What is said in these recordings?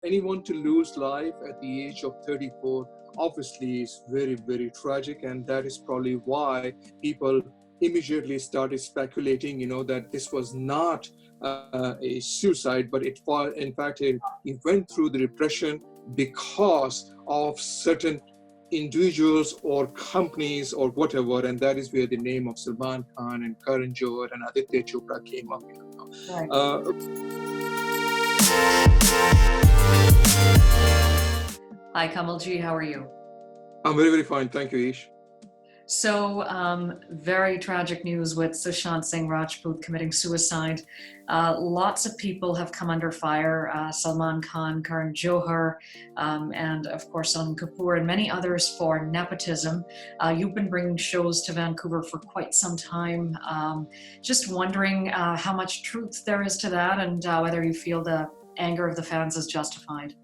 anyone to lose life at the age of 34 obviously is very, very tragic, and that is probably why people immediately started speculating, that this was not a suicide, but it was, in fact, he went through the repression because of certain individuals or companies or whatever, and that is where the name of Salman Khan and Karan Johar and Aditya Chopra came up. Right. Hi, Kamalji, how are you? I'm very, very fine. Thank you, Ish. So, very tragic news with Sushant Singh Rajput committing suicide. Lots of people have come under fire, Salman Khan, Karan Johar, and of course Sonam Kapoor and many others for nepotism. You've been bringing shows to Vancouver for quite some time. Just wondering how much truth there is to that, and whether you feel the anger of the fans is justified.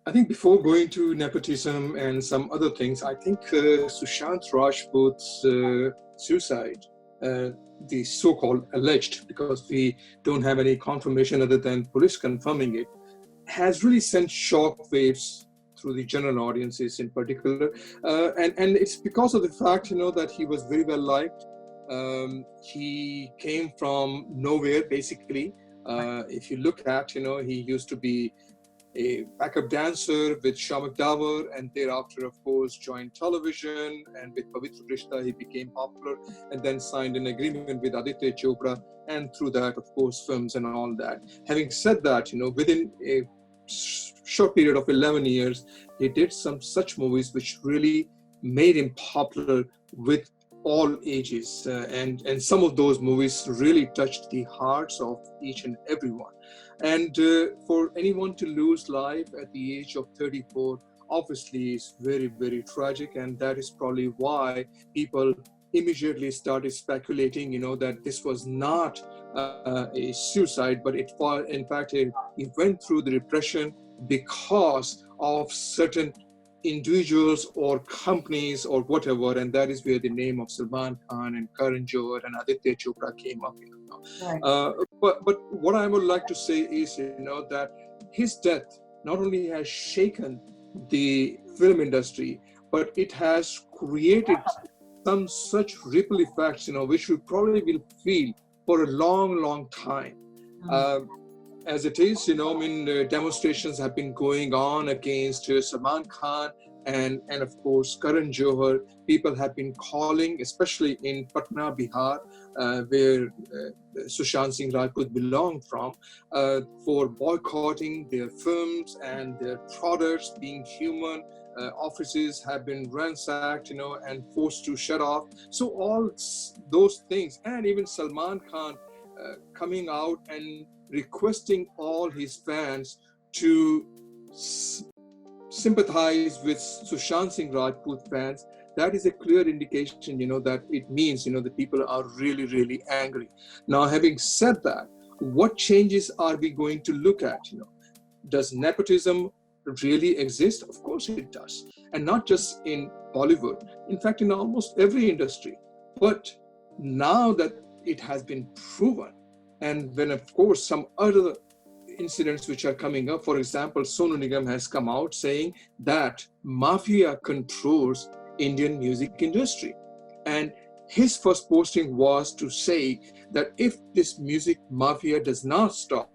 I think before going to nepotism and some other things, I think Sushant Rajput's suicide, the so-called alleged, because we don't have any confirmation other than police confirming it, has really sent shock waves through the general audiences in particular. And it's because of the fact, that he was very well liked. He came from nowhere, basically. If you look at, he used to be a backup dancer with Shamak Davar, and thereafter, of course, joined television, and with Pavitra Rishta, he became popular, and then signed an agreement with Aditya Chopra, and through that, of course, films and all that. Having said that, within a short period of 11 years, he did some such movies which really made him popular with all ages, and some of those movies really touched the hearts of each and everyone. And for anyone to lose life at the age of 34 obviously is very, very tragic, and that is probably why people immediately started speculating, that this was not a suicide, but it was, in fact, he went through the repression because of certain individuals or companies or whatever, and that is where the name of Salman Khan and Karan Johar and Aditya Chopra came up. Right. But what I would like to say is, that his death not only has shaken the film industry, but it has created some such ripple effects, which we probably will feel for a long, long time. As it is, demonstrations have been going on against Salman Khan and of course Karan Johar. People have been calling, especially in Patna, Bihar, where Sushant Singh Rajput belonged from, for boycotting their films and their products being human. Offices have been ransacked, and forced to shut off. So all those things, and even Salman Khan coming out and requesting all his fans to sympathize with Sushant Singh Rajput fans, that is a clear indication, that it means, the people are really, really angry. Now, having said that, what changes are we going to look at? Does nepotism really exist? Of course it does. And not just in Bollywood, in fact, in almost every industry. But now that it has been proven, and when, of course, some other incidents which are coming up, for example, Sonu Nigam has come out saying that mafia controls Indian music industry. And his first posting was to say that if this music mafia does not stop,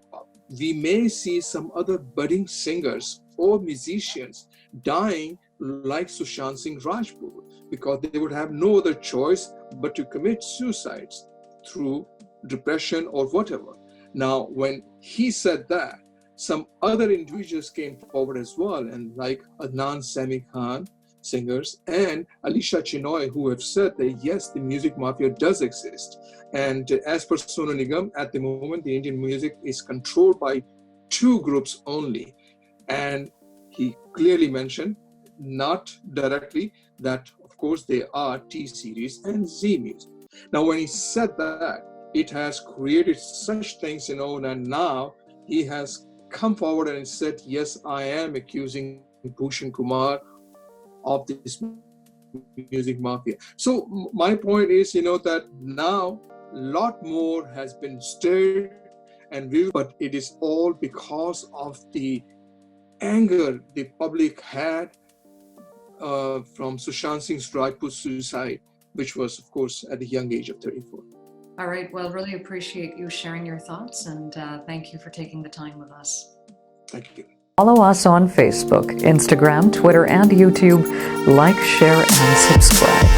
we may see some other budding singers or musicians dying like Sushant Singh Rajput, because they would have no other choice but to commit suicides through depression or whatever. Now, when he said that, some other individuals came forward as well, and like Adnan Sami Khan, singers, and Alisha Chinoy, who have said that yes, the music mafia does exist. And as per Sonu Nigam, at the moment, the Indian music is controlled by two groups only. And he clearly mentioned, not directly, that of course they are T-Series and Z Music. Now, when he said that, it has created such things, and now he has come forward and said, yes, I am accusing Bhushan Kumar of this music mafia. So my point is, that now a lot more has been stirred, and but it is all because of the anger the public had from Sushant Singh Rajput's suicide, which was, of course, at the young age of 34. All right. Well, really appreciate you sharing your thoughts, and thank you for taking the time with us. Thank you. Follow us on Facebook, Instagram, Twitter, and YouTube. Like, share, and subscribe.